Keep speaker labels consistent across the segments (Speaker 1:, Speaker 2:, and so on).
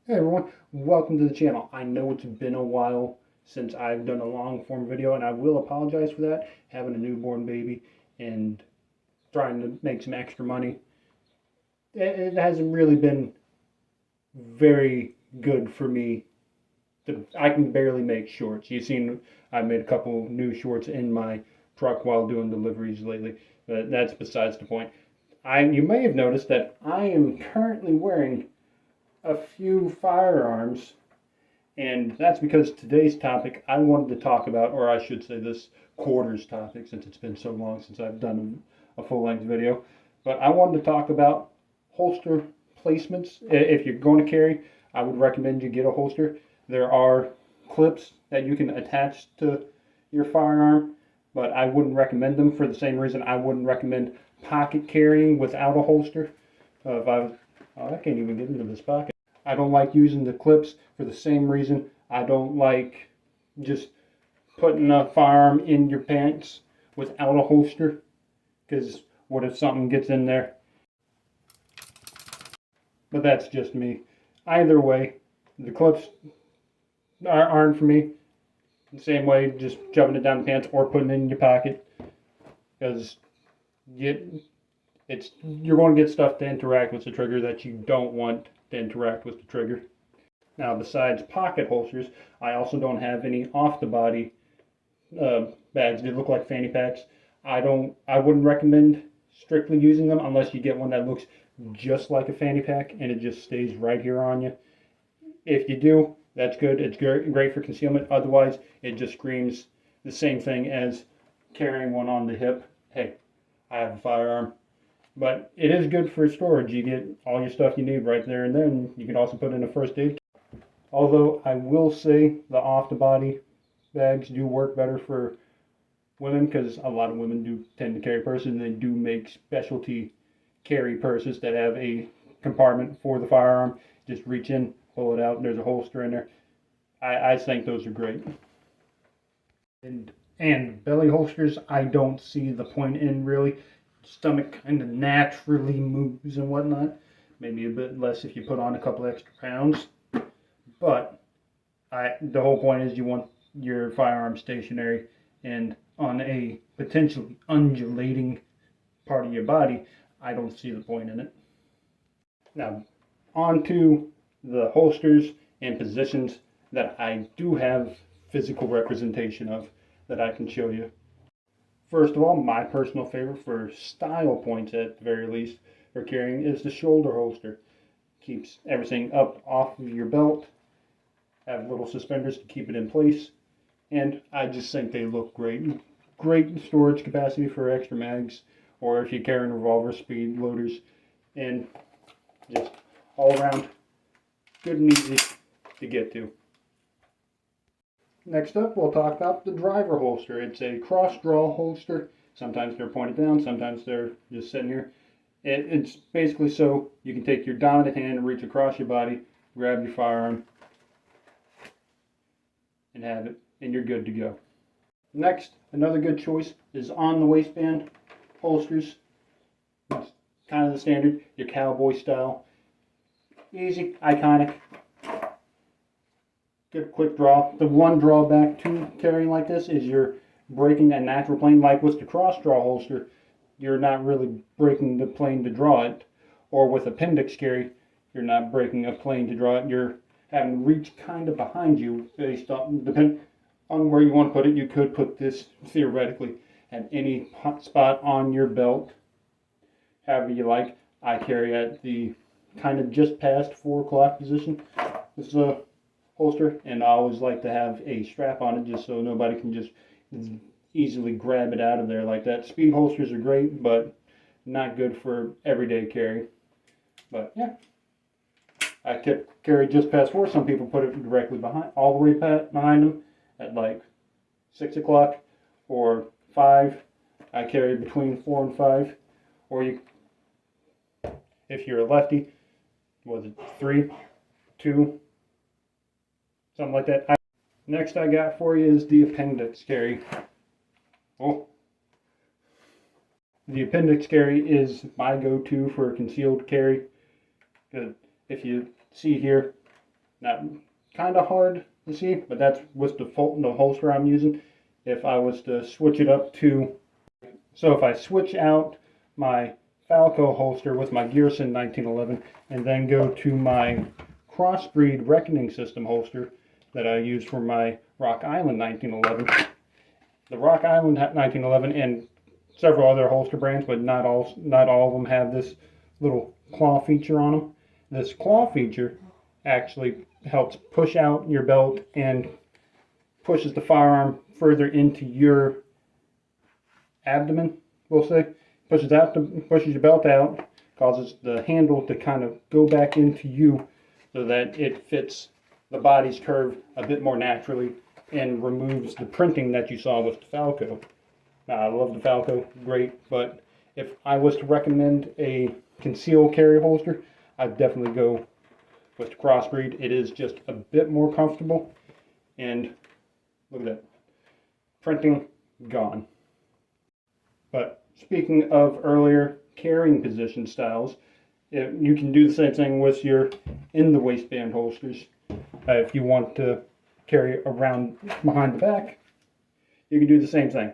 Speaker 1: Hey everyone, welcome to the channel. I know it's been a while since I've done a long form video, and I will apologize for that. Having a newborn baby and trying to make some extra money, it hasn't really been very good for me. I can barely make shorts. You've seen I made a couple new shorts in my truck while doing deliveries lately, but that's besides the point. You may have noticed that I am currently wearing a few firearms, and that's because today's topic I wanted to talk about, or I should say this quarter's topic, since it's been so long since I've done a full-length video. But I wanted to talk about holster placements. If you're going to carry, I would recommend you get a holster. There are clips that you can attach to your firearm, but I wouldn't recommend them for the same reason I wouldn't recommend pocket carrying without a holster. I can't even get into this pocket. I don't like using the clips for the same reason I don't like just putting a firearm in your pants without a holster, because what if something gets in there? But that's just me. Either way, the clips aren't for me. The same way, just shoving it down the pants or putting it in your pocket, because you're going to get stuff to interact with the trigger that you don't want to interact with the trigger. Now, besides pocket holsters, I also don't have any off-the-body bags. They look like fanny packs. I wouldn't recommend strictly using them unless you get one that looks just like a fanny pack and it just stays right here on you. If you do, that's good. It's great for concealment. Otherwise, it just screams the same thing as carrying one on the hip. Hey, I have a firearm. But it is good for storage. You get all your stuff you need right there and then. You can also put in a first aid kit. Although I will say the off-the-body bags do work better for women, because a lot of women do tend to carry purses, and they do make specialty carry purses that have a compartment for the firearm. Just reach in, pull it out, and there's a holster in there. I think those are great. And belly holsters, I don't see the point in, really. Stomach kind of naturally moves and whatnot. Maybe a bit less if you put on a couple extra pounds. But the whole point is you want your firearm stationary and on a potentially undulating part of your body. I don't see the point in it. Now, on to the holsters and positions that I do have physical representation of that I can show you. First of all, my personal favorite for style points, at the very least, for carrying is the shoulder holster. Keeps everything up off of your belt. Have little suspenders to keep it in place. And I just think they look great. Great storage capacity for extra mags, or if you're carrying revolver speed loaders. And just all around good and easy to get to. Next up, we'll talk about the driver holster. It's a cross-draw holster. Sometimes they're pointed down, sometimes they're just sitting here. It's basically so you can take your dominant hand and reach across your body, grab your firearm, and have it, and you're good to go. Next, another good choice is on the waistband holsters. It's kind of the standard, your cowboy style. Easy, iconic. Good quick draw. The one drawback to carrying like this is you're breaking a natural plane. Like with the cross draw holster, you're not really breaking the plane to draw it. Or with appendix carry, you're not breaking a plane to draw it. You're having reach kind of behind you based on, depending on where you want to put it. You could put this theoretically at any spot on your belt, however you like. I carry at the kind of just past 4 o'clock position. This is a holster, and I always like to have a strap on it just so nobody can just easily grab it out of there like that. Speed holsters are great, but not good for everyday carry. But yeah, I carry just past 4. Some people put it directly behind, all the way behind them at like 6 o'clock or 5. I carry between 4 and 5. Or you, if you're a lefty, was it 3, 2, something like that. Next I got for you is the appendix carry. Oh. The appendix carry is my go-to for concealed carry. If you see here, Now, kind of hard to see, but that's with the holster I'm using. If I was to switch it up to, so if I switch out my Falco holster with my Gearson 1911 and then go to my Crossbreed Reckoning System holster that I use for my Rock Island 1911, the Rock Island 1911 and several other holster brands, but not all of them have this little claw feature on them. This claw feature actually helps push out your belt and pushes the firearm further into your abdomen, we'll say. Pushes your belt out, causes the handle to kind of go back into you so that it fits the body's curve a bit more naturally and removes the printing that you saw with the Falco. I love the Falco, great, but if I was to recommend a concealed carry holster, I'd definitely go with the Crossbreed. It is just a bit more comfortable, and look at that, printing gone. But speaking of earlier carrying position styles, you can do the same thing with your in the waistband holsters. If you want to carry around behind the back, you can do the same thing.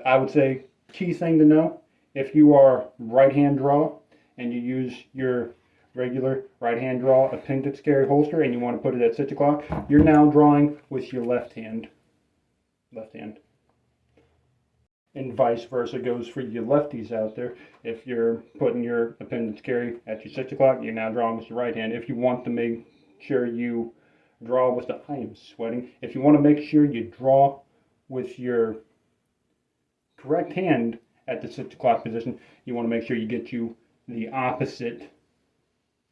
Speaker 1: I would say key thing to know, if you are right hand draw and you use your regular right hand draw appendix carry holster and you want to put it at 6 o'clock, you're now drawing with your left hand. And vice versa goes for you lefties out there. If you're putting your appendix carry at your 6 o'clock, you're now drawing with your right hand. If you want to make sure you draw with the, I am sweating. If you want to make sure you draw with your correct hand at the 6 o'clock position, you want to make sure you get you the opposite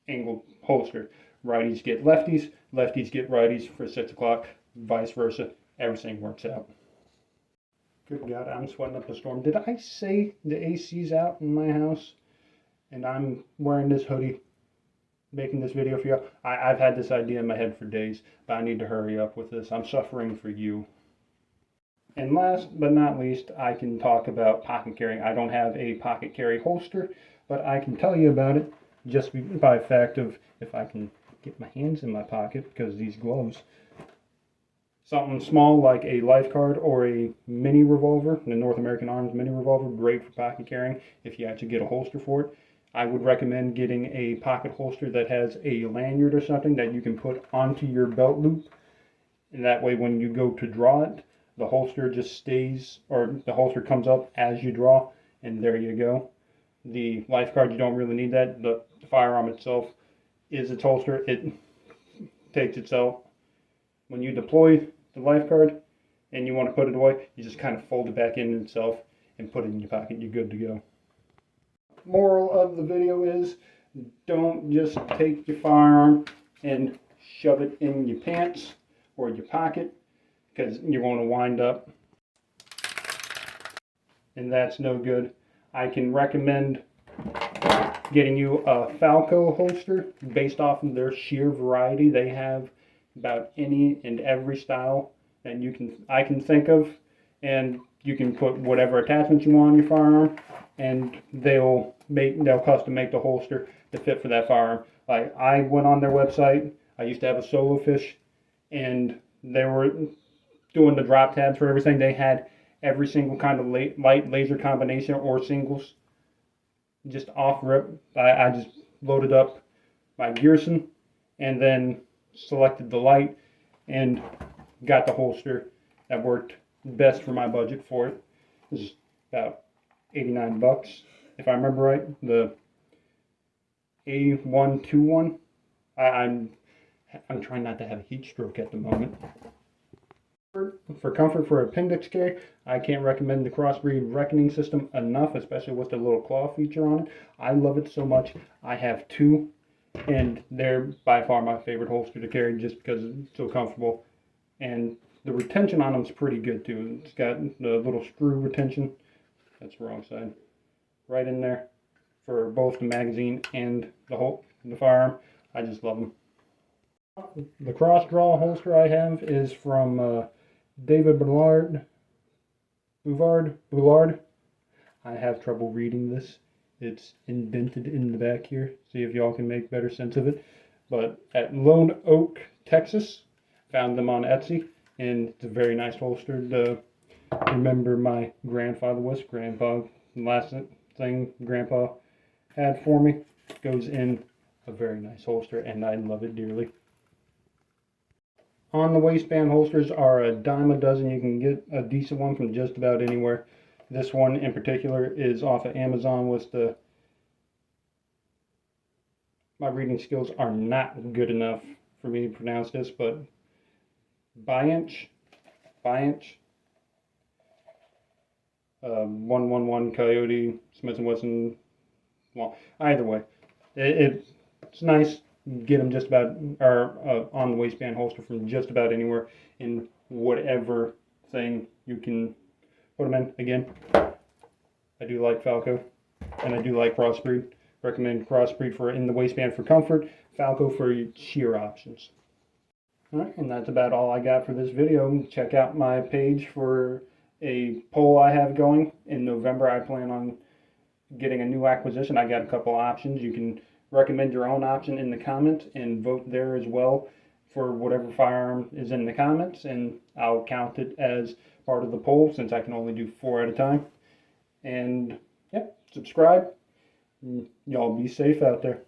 Speaker 1: angled holster. Righties get lefties, lefties get righties for 6 o'clock, vice versa. Everything works out. Good God, I'm sweating up a storm. Did I say the AC's out in my house? And I'm wearing this hoodie, making this video for you. I've had this idea in my head for days, but I need to hurry up with this. I'm suffering for you. And last but not least, I can talk about pocket carrying. I don't have a pocket carry holster, but I can tell you about it just by fact of if I can get my hands in my pocket, because these gloves. Something small like a life card or a mini revolver, the North American Arms mini revolver, great for pocket carrying if you actually get a holster for it. I would recommend getting a pocket holster that has a lanyard or something that you can put onto your belt loop. And that way when you go to draw it, the holster just stays, or the holster comes up as you draw, and there you go. The life card, you don't really need that. The firearm itself is its holster. It takes itself. When you deploy the life card and you want to put it away, you just kind of fold it back in itself and put it in your pocket. You're good to go. Moral of the video is, don't just take your firearm and shove it in your pants or your pocket, because you're going to wind up, and that's no good. I can recommend getting you a Falco holster based off of their sheer variety. They have about any and every style that I can think of, and you can put whatever attachments you want on your firearm, and they'll custom make the holster to fit for that firearm. Like, I went on their website. I used to have a Solo Fish, and they were doing the drop tabs for everything. They had every single kind of light laser combination or singles just off rip. I just loaded up my Gearson and then selected the light and got the holster that worked best for my budget for it. It was about 89 bucks, if I remember right. The A121. I'm trying not to have a heat stroke at the moment. For comfort for appendix carry, I can't recommend the Crossbreed Reckoning System enough, especially with the little claw feature on it. I love it so much. I have two, and they're by far my favorite holster to carry just because it's so comfortable. And the retention on them is pretty good too. It's got the little screw retention. That's the wrong side. Right in there for both the magazine and the firearm. I just love them. The cross draw holster I have is from David Boulard. I have trouble reading this. It's indented in the back here. See if y'all can make better sense of it. but at Lone Oak, Texas. Found them on Etsy, and it's a very nice holster to remember my grandfather was. Grandpa, last thing Grandpa had for me goes in a very nice holster, and I love it dearly. On the waistband holsters are a dime a dozen. You can get a decent one from just about anywhere. This one in particular is off of Amazon. My reading skills are not good enough for me to pronounce this, but Bianch, 111 Coyote, Smith & Wesson. Well, either way, it's nice. Get them just about, or on the waistband holster from just about anywhere in whatever thing you can put them in. Again, I do like Falco, and I do like Crossbreed. Recommend Crossbreed for in the waistband for comfort, Falco for sheer options. Alright, and that's about all I got for this video. Check out my page for a poll I have going. In November, I plan on getting a new acquisition. I got a couple options. You can recommend your own option in the comments and vote there as well for whatever firearm is in the comments, and I'll count it as part of the poll since I can only do 4 at a time. And yeah, subscribe. Y'all be safe out there.